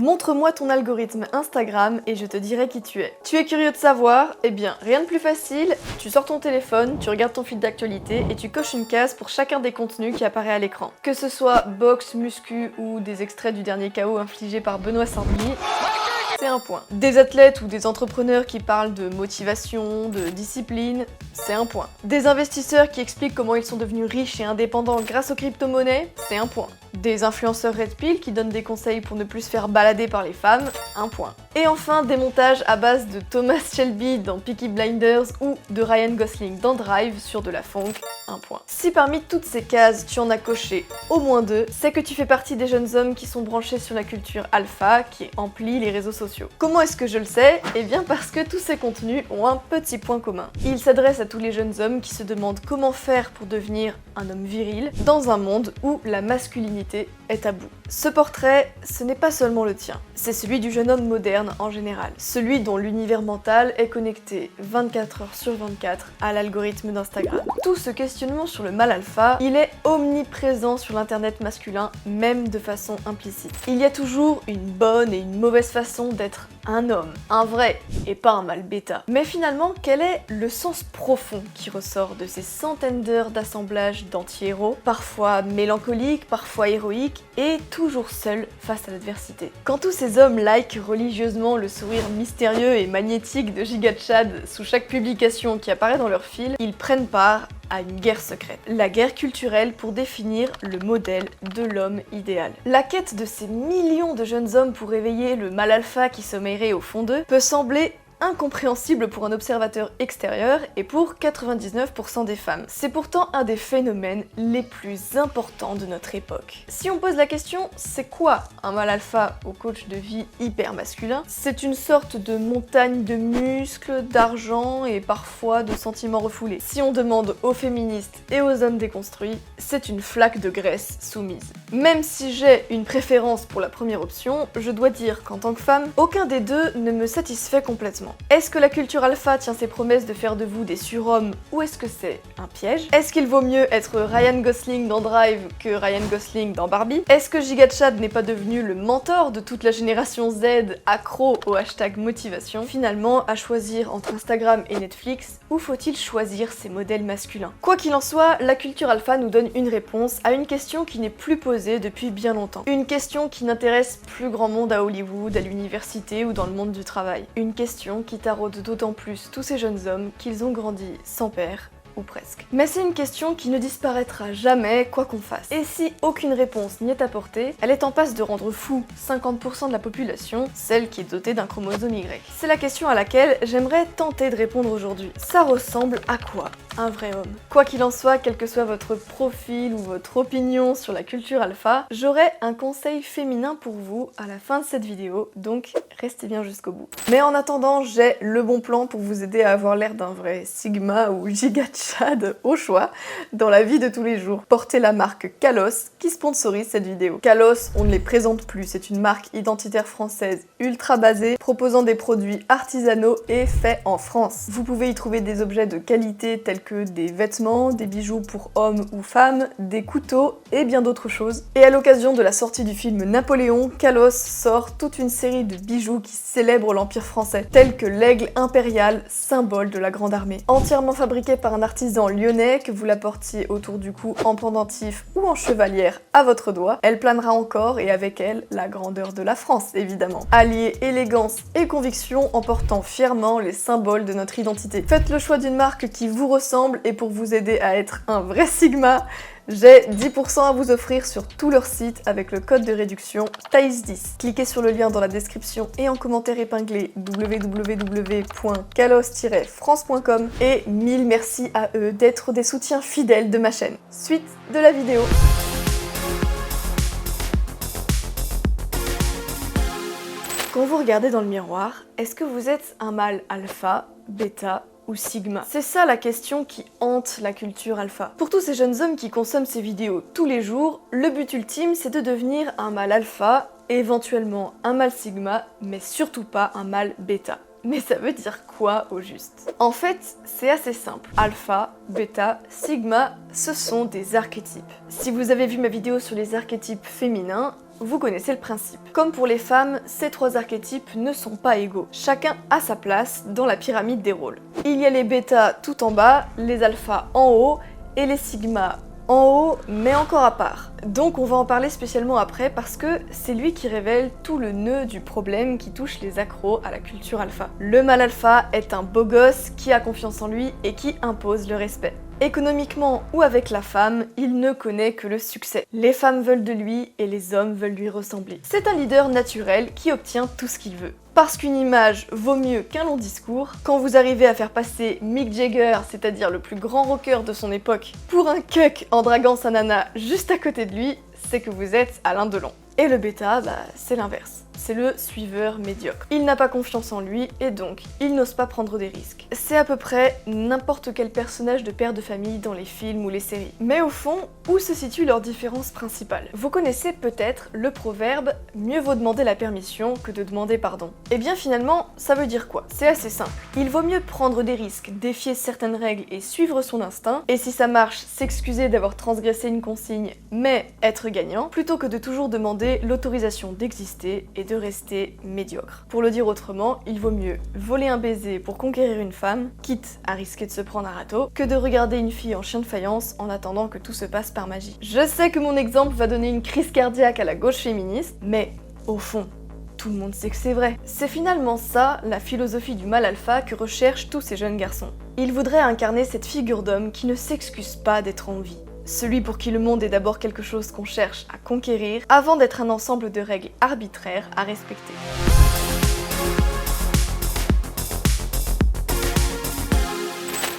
Montre-moi ton algorithme Instagram et je te dirai qui tu es. Tu es curieux de savoir? Eh bien, rien de plus facile, tu sors ton téléphone, tu regardes ton fil d'actualité et tu coches une case pour chacun des contenus qui apparaît à l'écran. Que ce soit boxe, muscu ou des extraits du dernier KO infligé par Benoît Saint-Denis, c'est un point. Des athlètes ou des entrepreneurs qui parlent de motivation, de discipline, c'est un point. Des investisseurs qui expliquent comment ils sont devenus riches et indépendants grâce aux crypto-monnaies, c'est un point. Des influenceurs Red Pill qui donnent des conseils pour ne plus se faire balader par les femmes, un point. Et enfin, des montages à base de Thomas Shelby dans Peaky Blinders ou de Ryan Gosling dans Drive sur de la funk, un point. Si parmi toutes ces cases, tu en as coché au moins 2, c'est que tu fais partie des jeunes hommes qui sont branchés sur la culture alpha qui emplit les réseaux sociaux. Comment est-ce que je le sais? Eh bien parce que tous ces contenus ont un petit point commun. Ils s'adressent à tous les jeunes hommes qui se demandent comment faire pour devenir un homme viril dans un monde où la masculinité est à bout. Ce portrait, ce n'est pas seulement le tien, c'est celui du jeune homme moderne en général, celui dont l'univers mental est connecté 24 heures sur 24 à l'algorithme d'Instagram. Tout ce questionnement sur le mal alpha, il est omniprésent sur l'internet masculin, même de façon implicite. Il y a toujours une bonne et une mauvaise façon d'être un homme, un vrai et pas un mâle bêta. Mais finalement, quel est le sens profond qui ressort de ces centaines d'heures d'assemblage d'anti-héros, parfois mélancoliques, parfois héroïques, et toujours seuls face à l'adversité? Quand tous ces hommes likent religieusement le sourire mystérieux et magnétique de Giga Chad sous chaque publication qui apparaît dans leur fil, ils prennent part à une guerre secrète. La guerre culturelle pour définir le modèle de l'homme idéal. La quête de ces millions de jeunes hommes pour éveiller le mâle alpha qui sommeillerait au fond d'eux peut sembler incompréhensible pour un observateur extérieur et pour 99% des femmes. C'est pourtant un des phénomènes les plus importants de notre époque. Si on pose la question, c'est quoi un mâle alpha au coach de vie hyper masculin? C'est une sorte de montagne de muscles, d'argent et parfois de sentiments refoulés. Si on demande aux féministes et aux hommes déconstruits, c'est une flaque de graisse soumise. Même si j'ai une préférence pour la première option, je dois dire qu'en tant que femme, aucun des deux ne me satisfait complètement. Est-ce que la culture alpha tient ses promesses de faire de vous des surhommes ou est-ce que c'est un piège? Est-ce qu'il vaut mieux être Ryan Gosling dans Drive que Ryan Gosling dans Barbie? Est-ce que Giga Chad n'est pas devenu le mentor de toute la génération Z accro au hashtag motivation? Finalement, à choisir entre Instagram et Netflix, où faut-il choisir ses modèles masculins? Quoi qu'il en soit, la culture alpha nous donne une réponse à une question qui n'est plus posée depuis bien longtemps. Une question qui n'intéresse plus grand monde à Hollywood, à l'université ou dans le monde du travail. Une question qui taraude d'autant plus tous ces jeunes hommes qu'ils ont grandi sans père, ou presque. Mais c'est une question qui ne disparaîtra jamais, quoi qu'on fasse. Et si aucune réponse n'y est apportée, elle est en passe de rendre fou 50% de la population, celle qui est dotée d'un chromosome Y. C'est la question à laquelle j'aimerais tenter de répondre aujourd'hui. Ça ressemble à quoi un vrai homme? Quoi qu'il en soit, quel que soit votre profil ou votre opinion sur la culture alpha, j'aurai un conseil féminin pour vous à la fin de cette vidéo, donc restez bien jusqu'au bout. Mais en attendant, j'ai le bon plan pour vous aider à avoir l'air d'un vrai Sigma ou Giga Chad au choix dans la vie de tous les jours. Portez la marque Kalos qui sponsorise cette vidéo. Kalos, on ne les présente plus, c'est une marque identitaire française ultra basée, proposant des produits artisanaux et faits en France. Vous pouvez y trouver des objets de qualité tels que des vêtements, des bijoux pour hommes ou femmes, des couteaux et bien d'autres choses. Et à l'occasion de la sortie du film Napoléon, Kalos sort toute une série de bijoux qui célèbrent l'Empire français, tels que l'aigle impérial, symbole de la Grande Armée. Entièrement fabriqué par un artisan lyonnais, que vous la portiez autour du cou en pendentif ou en chevalière à votre doigt, elle planera encore et avec elle la grandeur de la France évidemment. Alliez élégance et conviction en portant fièrement les symboles de notre identité. Faites le choix d'une marque qui vous ressemble et pour vous aider à être un vrai Sigma, j'ai 10% à vous offrir sur tout leur site avec le code de réduction THAIS10. Cliquez sur le lien dans la description et en commentaire épinglé www.kalos-france.com et mille merci à eux d'être des soutiens fidèles de ma chaîne. Suite de la vidéo. Quand vous regardez dans le miroir, est-ce que vous êtes un mâle alpha, bêta ou sigma? C'est ça la question qui hante la culture alpha. Pour tous ces jeunes hommes qui consomment ces vidéos tous les jours, le but ultime c'est de devenir un mâle alpha, éventuellement un mâle sigma, mais surtout pas un mâle bêta. Mais ça veut dire quoi au juste? En fait, c'est assez simple. Alpha, bêta, sigma, ce sont des archétypes. Si vous avez vu ma vidéo sur les archétypes féminins, vous connaissez le principe. Comme pour les femmes, ces trois archétypes ne sont pas égaux. Chacun a sa place dans la pyramide des rôles. Il y a les bêtas tout en bas, les alphas en haut et les sigmas en haut, mais encore à part. Donc on va en parler spécialement après parce que c'est lui qui révèle tout le nœud du problème qui touche les accros à la culture alpha. Le mâle alpha est un beau gosse qui a confiance en lui et qui impose le respect. Économiquement ou avec la femme, il ne connaît que le succès. Les femmes veulent de lui et les hommes veulent lui ressembler. C'est un leader naturel qui obtient tout ce qu'il veut. Parce qu'une image vaut mieux qu'un long discours, quand vous arrivez à faire passer Mick Jagger, c'est-à-dire le plus grand rocker de son époque, pour un cuck en draguant sa nana juste à côté de lui, c'est que vous êtes Alain Delon. Et le bêta, c'est l'inverse. C'est le suiveur médiocre. Il n'a pas confiance en lui et donc il n'ose pas prendre des risques. C'est à peu près n'importe quel personnage de père de famille dans les films ou les séries. Mais au fond, où se situe leur différence principale? Vous connaissez peut-être le proverbe « mieux vaut demander la permission que de demander pardon ». Et bien finalement, ça veut dire quoi? C'est assez simple. Il vaut mieux prendre des risques, défier certaines règles et suivre son instinct, et si ça marche, s'excuser d'avoir transgressé une consigne, mais être gagnant, plutôt que de toujours demander l'autorisation d'exister et de rester médiocre. Pour le dire autrement, il vaut mieux voler un baiser pour conquérir une femme, quitte à risquer de se prendre un râteau, que de regarder une fille en chien de faïence en attendant que tout se passe par magie. Je sais que mon exemple va donner une crise cardiaque à la gauche féministe, mais au fond, tout le monde sait que c'est vrai. C'est finalement ça, la philosophie du mâle alpha que recherchent tous ces jeunes garçons. Ils voudraient incarner cette figure d'homme qui ne s'excuse pas d'être en vie. Celui pour qui le monde est d'abord quelque chose qu'on cherche à conquérir, avant d'être un ensemble de règles arbitraires à respecter.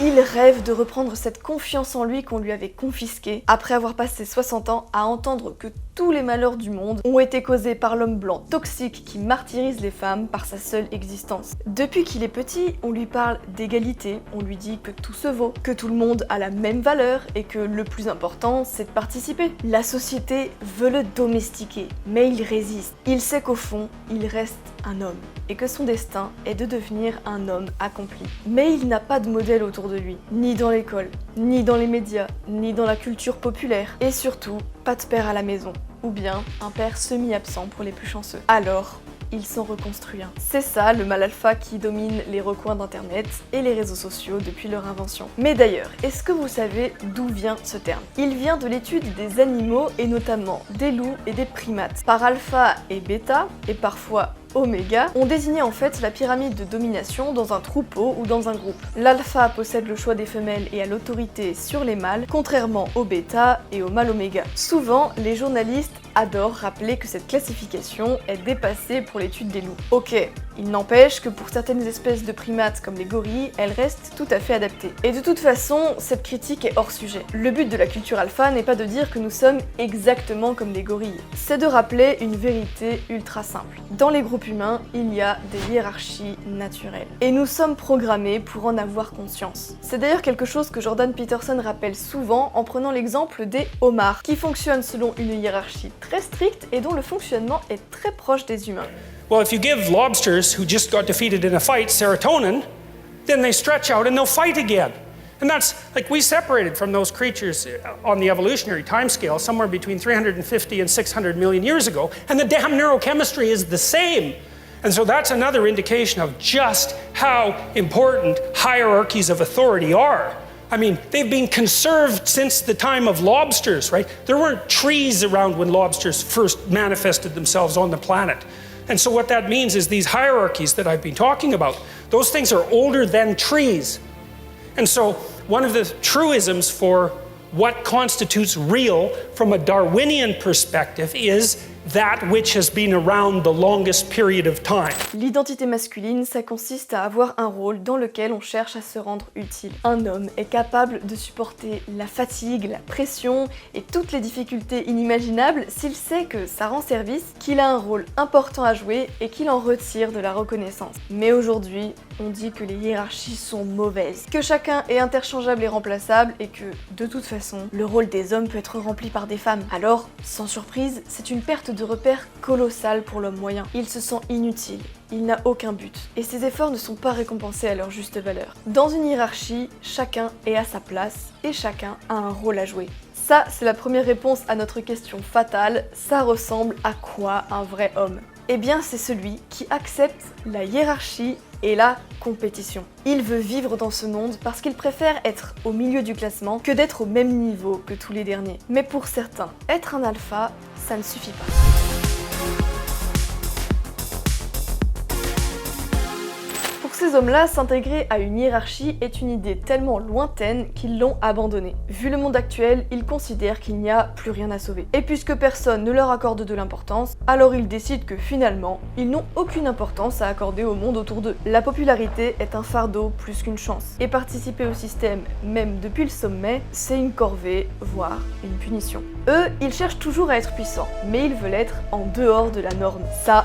Il rêve de reprendre cette confiance en lui qu'on lui avait confisquée après avoir passé 60 ans à entendre que tous les malheurs du monde ont été causés par l'homme blanc toxique qui martyrise les femmes par sa seule existence. Depuis qu'il est petit, on lui parle d'égalité, on lui dit que tout se vaut, que tout le monde a la même valeur et que le plus important, c'est de participer. La société veut le domestiquer, mais il résiste. Il sait qu'au fond, il reste un homme et que son destin est de devenir un homme accompli. Mais il n'a pas de modèle autour de lui, ni dans l'école, ni dans les médias, ni dans la culture populaire, et surtout, pas de père à la maison, ou bien un père semi-absent pour les plus chanceux. Alors, il s'en reconstruit un. C'est ça le mâle alpha qui domine les recoins d'internet et les réseaux sociaux depuis leur invention. Mais d'ailleurs, est-ce que vous savez d'où vient ce terme? Il vient de l'étude des animaux et notamment des loups et des primates. Par alpha et bêta, et parfois oméga, on désignait en fait la pyramide de domination dans un troupeau ou dans un groupe. L'alpha possède le choix des femelles et a l'autorité sur les mâles, contrairement au bêta et au mâle oméga. Souvent, les journalistes adorent rappeler que cette classification est dépassée pour l'étude des loups. Ok, il n'empêche que pour certaines espèces de primates comme les gorilles, elle reste tout à fait adaptée. Et de toute façon, cette critique est hors sujet. Le but de la culture alpha n'est pas de dire que nous sommes exactement comme des gorilles, c'est de rappeler une vérité ultra simple. Dans les groupes humains, il y a des hiérarchies naturelles. Et nous sommes programmés pour en avoir conscience. C'est d'ailleurs quelque chose que Jordan Peterson rappelle souvent en prenant l'exemple des homards, qui fonctionnent selon une hiérarchie très stricte et dont le fonctionnement est très proche des humains. Well, if you give lobsters who just got defeated in a fight serotonin, then they stretch out and they'll fight again. And that's like we separated from those creatures on the evolutionary timescale somewhere between 350 and 600 million years ago, and the damn neurochemistry is the same. And so that's another indication of just how important hierarchies of authority are. I mean, they've been conserved since the time of lobsters, right? There weren't trees around when lobsters first manifested themselves on the planet. And so what that means is these hierarchies that I've been talking about, those things are older than trees. And so one of the truisms for what constitutes real from a Darwinian perspective is that which has been around the longest period of time. L'identité masculine, ça consiste à avoir un rôle dans lequel on cherche à se rendre utile. Un homme est capable de supporter la fatigue, la pression et toutes les difficultés inimaginables s'il sait que ça rend service, qu'il a un rôle important à jouer et qu'il en retire de la reconnaissance. Mais aujourd'hui, on dit que les hiérarchies sont mauvaises, que chacun est interchangeable et remplaçable et que, de toute façon, le rôle des hommes peut être rempli par des femmes. Alors, sans surprise, c'est une perte perte de repère colossale pour l'homme moyen. Il se sent inutile, il n'a aucun but, et ses efforts ne sont pas récompensés à leur juste valeur. Dans une hiérarchie, chacun est à sa place et chacun a un rôle à jouer. Ça, c'est la première réponse à notre question fatale, ça ressemble à quoi un vrai homme? Eh bien, c'est celui qui accepte la hiérarchie et la compétition. Il veut vivre dans ce monde parce qu'il préfère être au milieu du classement que d'être au même niveau que tous les derniers. Mais pour certains, être un alpha, ça ne suffit pas. Pour ces hommes-là, s'intégrer à une hiérarchie est une idée tellement lointaine qu'ils l'ont abandonnée. Vu le monde actuel, ils considèrent qu'il n'y a plus rien à sauver. Et puisque personne ne leur accorde de l'importance, alors ils décident que finalement, ils n'ont aucune importance à accorder au monde autour d'eux. La popularité est un fardeau plus qu'une chance. Et participer au système, même depuis le sommet, c'est une corvée, voire une punition. Eux, ils cherchent toujours à être puissants, mais ils veulent être en dehors de la norme. Ça,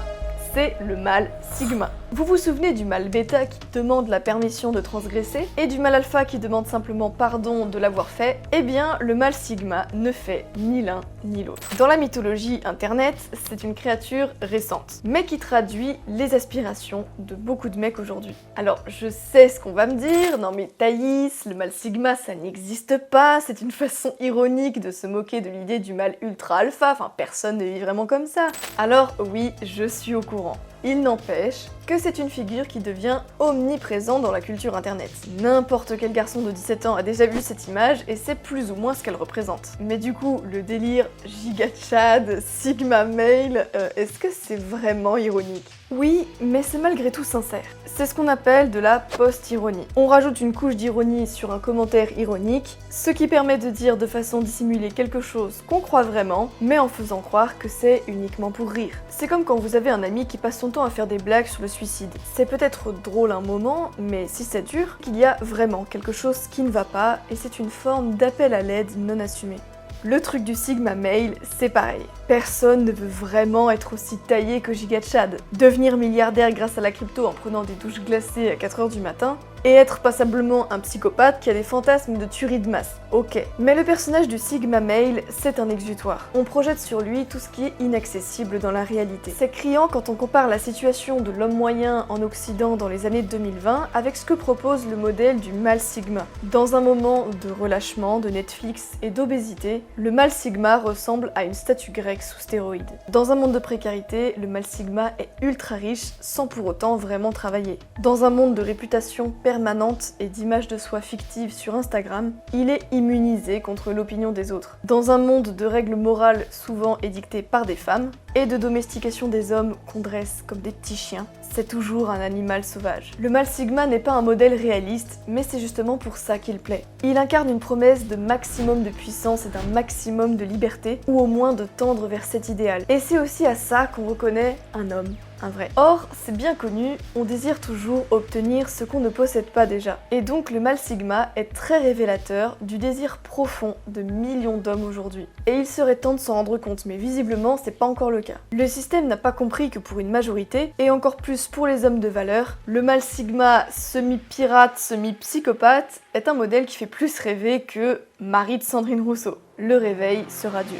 c'est le mâle sigma. Vous vous souvenez du mâle bêta qui demande la permission de transgresser et du mâle alpha qui demande simplement pardon de l'avoir fait? Eh bien, le mâle sigma ne fait ni l'un ni l'autre. Dans la mythologie internet, c'est une créature récente, mais qui traduit les aspirations de beaucoup de mecs aujourd'hui. Alors, je sais ce qu'on va me dire, non mais Thaïs, le mâle sigma ça n'existe pas, c'est une façon ironique de se moquer de l'idée du mâle ultra alpha, enfin personne ne vit vraiment comme ça. Alors oui, je suis au courant. Il n'empêche que c'est une figure qui devient omniprésente dans la culture internet. N'importe quel garçon de 17 ans a déjà vu cette image et sait plus ou moins ce qu'elle représente. Mais du coup, le délire giga-chad, sigma male, est-ce que c'est vraiment ironique? Oui, mais c'est malgré tout sincère. C'est ce qu'on appelle de la post-ironie. On rajoute une couche d'ironie sur un commentaire ironique, ce qui permet de dire de façon dissimulée quelque chose qu'on croit vraiment, mais en faisant croire que c'est uniquement pour rire. C'est comme quand vous avez un ami qui passe son temps à faire des blagues sur le suicide. C'est peut-être drôle un moment, mais si ça dure, qu'il y a vraiment quelque chose qui ne va pas, et c'est une forme d'appel à l'aide non assumée. Le truc du Sigma Male, c'est pareil. Personne ne veut vraiment être aussi taillé que GigaChad. Devenir milliardaire grâce à la crypto en prenant des douches glacées à 4h du matin, et être passablement un psychopathe qui a des fantasmes de tuerie de masse. Ok. Mais le personnage du Sigma Male, c'est un exutoire. On projette sur lui tout ce qui est inaccessible dans la réalité. C'est criant quand on compare la situation de l'homme moyen en Occident dans les années 2020 avec ce que propose le modèle du mâle Sigma. Dans un moment de relâchement, de Netflix et d'obésité, le mâle Sigma ressemble à une statue grecque sous stéroïdes. Dans un monde de précarité, le mâle Sigma est ultra riche sans pour autant vraiment travailler. Dans un monde de réputation permanente et d'images de soi fictives sur Instagram, il est immunisé contre l'opinion des autres. Dans un monde de règles morales souvent édictées par des femmes et de domestication des hommes qu'on dresse comme des petits chiens, c'est toujours un animal sauvage. Le mâle Sigma n'est pas un modèle réaliste, mais c'est justement pour ça qu'il plaît. Il incarne une promesse de maximum de puissance et d'un maximum de liberté, ou au moins de tendre vers cet idéal. Et c'est aussi à ça qu'on reconnaît un homme. Un vrai. Or, c'est bien connu, on désire toujours obtenir ce qu'on ne possède pas déjà. Et donc le mâle Sigma est très révélateur du désir profond de millions d'hommes aujourd'hui. Et il serait temps de s'en rendre compte, mais visiblement c'est pas encore le cas. Le système n'a pas compris que pour une majorité, et encore plus pour les hommes de valeur, le mâle Sigma semi-pirate, semi-psychopathe est un modèle qui fait plus rêver que Marie de Sandrine Rousseau. Le réveil sera dur.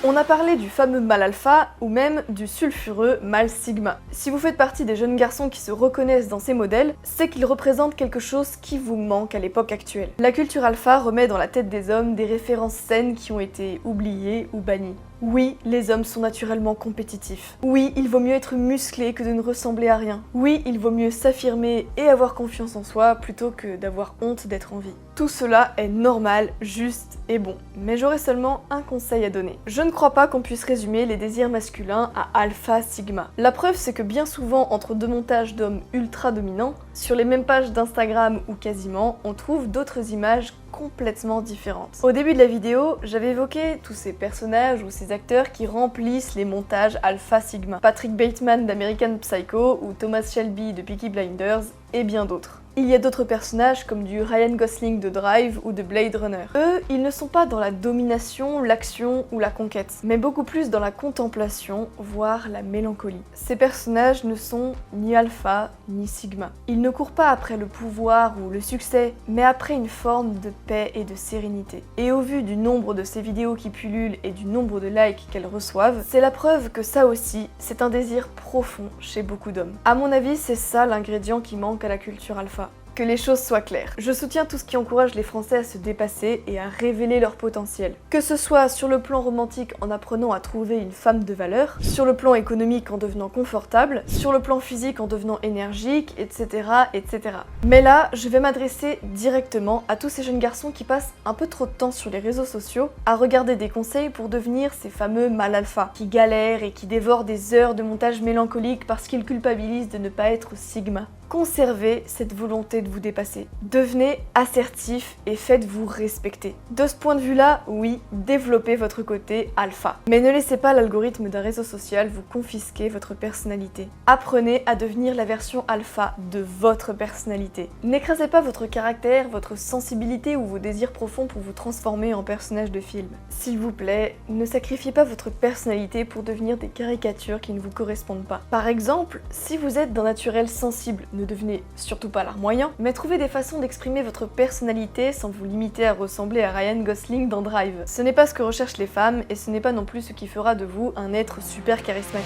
On a parlé du fameux mâle alpha ou même du sulfureux mâle sigma. Si vous faites partie des jeunes garçons qui se reconnaissent dans ces modèles, c'est qu'ils représentent quelque chose qui vous manque à l'époque actuelle. La culture alpha remet dans la tête des hommes des références saines qui ont été oubliées ou bannies. Oui, les hommes sont naturellement compétitifs. Oui, il vaut mieux être musclé que de ne ressembler à rien. Oui, il vaut mieux s'affirmer et avoir confiance en soi plutôt que d'avoir honte d'être en vie. Tout cela est normal, juste et bon. Mais j'aurais seulement un conseil à donner. Je ne crois pas qu'on puisse résumer les désirs masculins à alpha sigma. La preuve, c'est que bien souvent, entre deux montages d'hommes ultra dominants, sur les mêmes pages d'Instagram ou quasiment, on trouve d'autres images complètement différentes. Au début de la vidéo, j'avais évoqué tous ces personnages ou ces acteurs qui remplissent les montages alpha sigma. Patrick Bateman d'American Psycho ou Thomas Shelby de Peaky Blinders et bien d'autres. Il y a d'autres personnages comme du Ryan Gosling de Drive ou de Blade Runner. Eux, ils ne sont pas dans la domination, l'action ou la conquête, mais beaucoup plus dans la contemplation, voire la mélancolie. Ces personnages ne sont ni alpha ni sigma. Ils ne courent pas après le pouvoir ou le succès, mais après une forme de paix et de sérénité. Et au vu du nombre de ces vidéos qui pullulent et du nombre de likes qu'elles reçoivent, c'est la preuve que ça aussi, c'est un désir profond chez beaucoup d'hommes. À mon avis, c'est ça l'ingrédient qui manque à la culture alpha. Que les choses soient claires. Je soutiens tout ce qui encourage les Français à se dépasser et à révéler leur potentiel. Que ce soit sur le plan romantique en apprenant à trouver une femme de valeur, sur le plan économique en devenant confortable, sur le plan physique en devenant énergique, etc. etc. Mais là, je vais m'adresser directement à tous ces jeunes garçons qui passent un peu trop de temps sur les réseaux sociaux à regarder des conseils pour devenir ces fameux mâles alpha, qui galèrent et qui dévorent des heures de montage mélancolique parce qu'ils culpabilisent de ne pas être sigma. Conservez cette volonté de vous dépasser. Devenez assertif et faites-vous respecter. De ce point de vue-là, oui, développez votre côté alpha. Mais ne laissez pas l'algorithme d'un réseau social vous confisquer votre personnalité. Apprenez à devenir la version alpha de votre personnalité. N'écrasez pas votre caractère, votre sensibilité ou vos désirs profonds pour vous transformer en personnage de film. S'il vous plaît, ne sacrifiez pas votre personnalité pour devenir des caricatures qui ne vous correspondent pas. Par exemple, si vous êtes d'un naturel sensible, ne devenez surtout pas larmoyant, mais trouvez des façons d'exprimer votre personnalité sans vous limiter à ressembler à Ryan Gosling dans Drive. Ce n'est pas ce que recherchent les femmes et ce n'est pas non plus ce qui fera de vous un être super charismatique.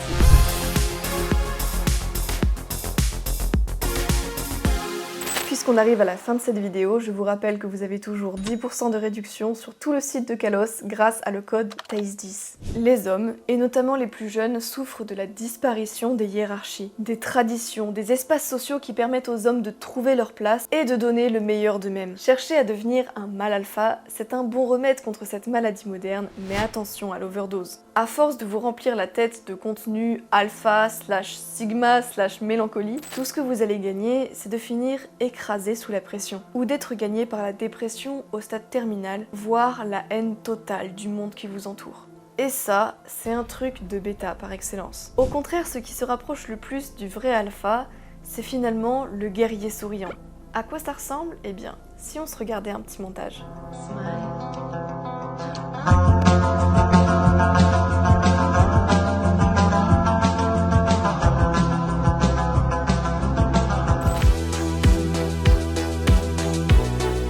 Puisqu'on arrive à la fin de cette vidéo, je vous rappelle que vous avez toujours 10% de réduction sur tout le site de Kalos grâce à le code TAIS10. Les hommes, et notamment les plus jeunes, souffrent de la disparition des hiérarchies, des traditions, des espaces sociaux qui permettent aux hommes de trouver leur place et de donner le meilleur d'eux-mêmes. Chercher à devenir un mâle alpha, c'est un bon remède contre cette maladie moderne, mais attention à l'overdose. À force de vous remplir la tête de contenu alpha /sigma /mélancolie, tout ce que vous allez gagner, c'est de finir écrasé sous la pression, ou d'être gagné par la dépression au stade terminal, voire la haine totale du monde qui vous entoure. Et ça, c'est un truc de bêta par excellence. Au contraire, ce qui se rapproche le plus du vrai alpha, c'est finalement le guerrier souriant. À quoi ça ressemble ? Eh bien, si on se regardait un petit montage. Smile.